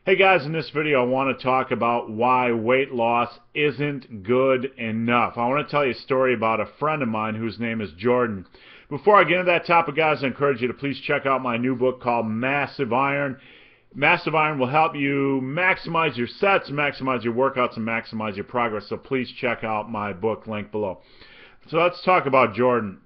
Hey guys, in this video I want to talk about why weight loss isn't good enough. I want to tell you a story about a friend of mine whose name is Jordan. Before I get into that topic, guys, I encourage you to please check out my new book called Massive Iron. Massive Iron will help you maximize your sets, maximize your workouts, and maximize your progress. So please check out my book, link below. So let's talk about Jordan.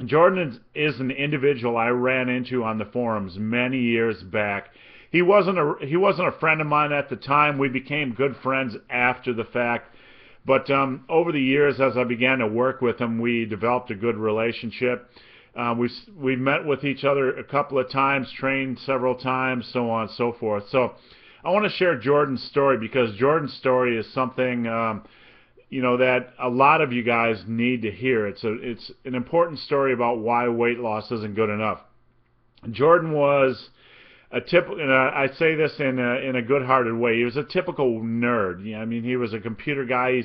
Jordan is an individual I ran into on the forums many years back. He wasn't a friend of mine at the time. We became good friends after the fact. But over the years, as I began to work with him, we developed a good relationship. We met with each other a couple of times, trained several times, so on and so forth. So I want to share Jordan's story because Jordan's story is something that a lot of you guys need to hear. It's an important story about why weight loss isn't good enough. Jordan was a typical, and I say this in a good-hearted way. He was a typical nerd. I mean, he was a computer guy.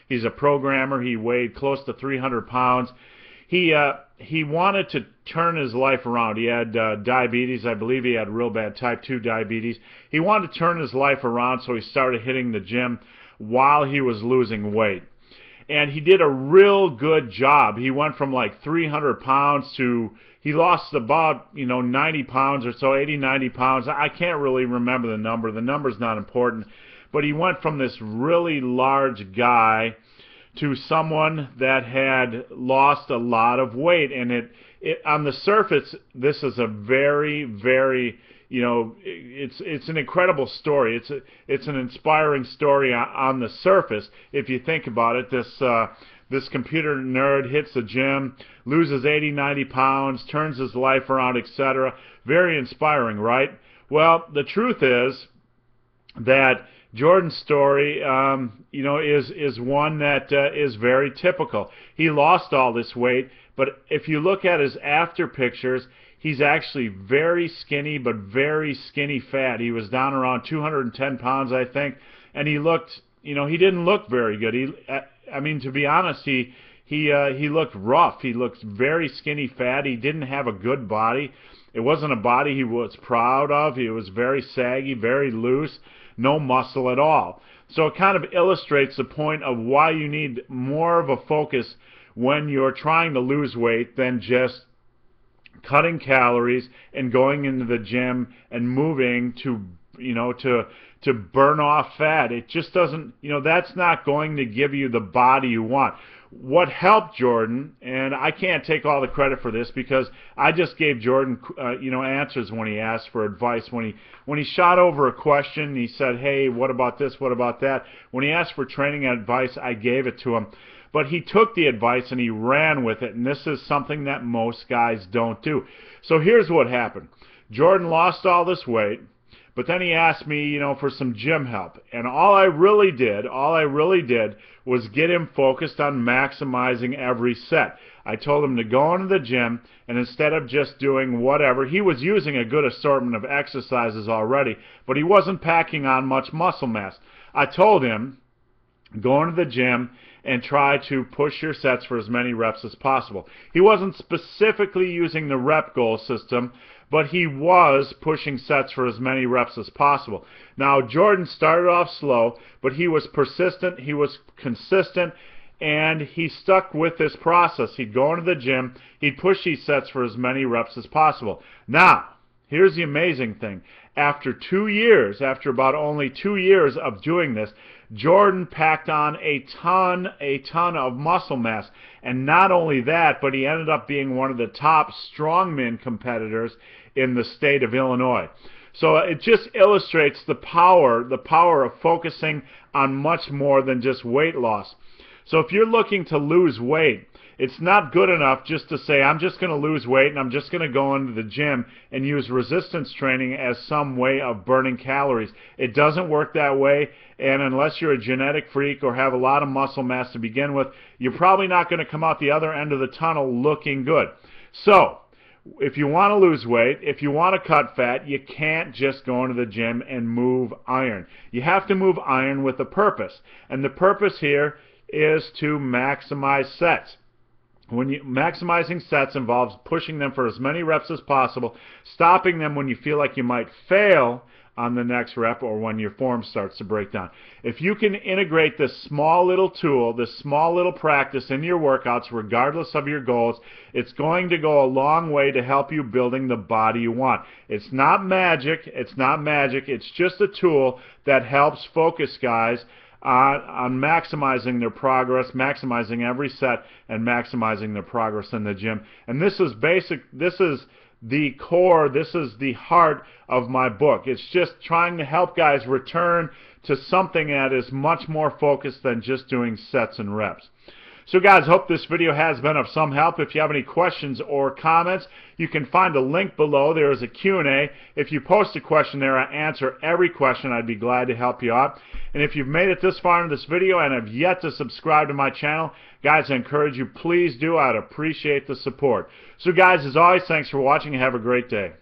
He's a programmer. He weighed close to 300 pounds. He wanted to turn his life around. He had diabetes. I believe he had real bad type 2 diabetes. He wanted to turn his life around, so he started hitting the gym while he was losing weight. And he did a real good job. He went from like 300 pounds to, he lost about, 90 pounds or so, 80, 90 pounds. I can't really remember the number. The number's not important. But he went from this really large guy to someone that had lost a lot of weight. And on the surface, this is a very, very, it's an incredible story. It's an inspiring story on the surface. If you think about it, this computer nerd hits the gym, loses 80, 90 pounds, turns his life around, etc. Very inspiring, right? Well, the truth is that Jordan's story, is one that is very typical. He lost all this weight, but if you look at his after pictures, he's actually very skinny, but very skinny fat. He was down around 210 pounds, I think, and he looked, he didn't look very good. To be honest, he looked rough. He looked very skinny fat. He didn't have a good body. It wasn't a body he was proud of. He was very saggy, very loose, no muscle at all. So it kind of illustrates the point of why you need more of a focus when you're trying to lose weight than just cutting calories and going into the gym and moving to burn off fat. It just doesn't, that's not going to give you the body you want. What helped Jordan, and I can't take all the credit for this because I just gave Jordan, answers when he asked for advice. When he shot over a question, he said, hey, what about this, what about that? When he asked for training advice, I gave it to him. But he took the advice and he ran with it, and this is something that most guys don't do. So here's what happened. Jordan lost all this weight, but then he asked me, for some gym help. And all I really did was get him focused on maximizing every set. I told him to go into the gym, and instead of just doing whatever, he was using a good assortment of exercises already, but he wasn't packing on much muscle mass. I told him, go into the gym and try to push your sets for as many reps as possible. He wasn't specifically using the rep goal system, but he was pushing sets for as many reps as possible. Now, Jordan started off slow, but he was persistent, he was consistent, and he stuck with this process. He'd go into the gym, he'd push these sets for as many reps as possible. Now, here's the amazing thing. After about only 2 years of doing this, Jordan packed on a ton of muscle mass. And not only that, but he ended up being one of the top strongman competitors in the state of Illinois. So it just illustrates the power of focusing on much more than just weight loss. So if you're looking to lose weight, it's not good enough just to say, I'm just going to lose weight and I'm just going to go into the gym and use resistance training as some way of burning calories. It doesn't work that way, and unless you're a genetic freak or have a lot of muscle mass to begin with, you're probably not going to come out the other end of the tunnel looking good. So, if you want to lose weight, if you want to cut fat, you can't just go into the gym and move iron. You have to move iron with a purpose, and the purpose here is to maximize sets. Maximizing sets involves pushing them for as many reps as possible, stopping them when you feel like you might fail on the next rep or when your form starts to break down. If you can integrate this small little tool, this small little practice into your workouts regardless of your goals, it's going to go a long way to help you building the body you want. It's not magic. It's not magic. It's just a tool that helps focus guys on maximizing their progress, maximizing every set, and maximizing their progress in the gym. And this is basic. This is the core, this is the heart of my book. It's just trying to help guys return to something that is much more focused than just doing sets and reps. So guys, hope this video has been of some help. If you have any questions or comments, you can find a link below. There is a Q&A. If you post a question there, I answer every question. I'd be glad to help you out. And if you've made it this far in this video and have yet to subscribe to my channel, guys, I encourage you, please do. I'd appreciate the support. So guys, as always, thanks for watching and have a great day.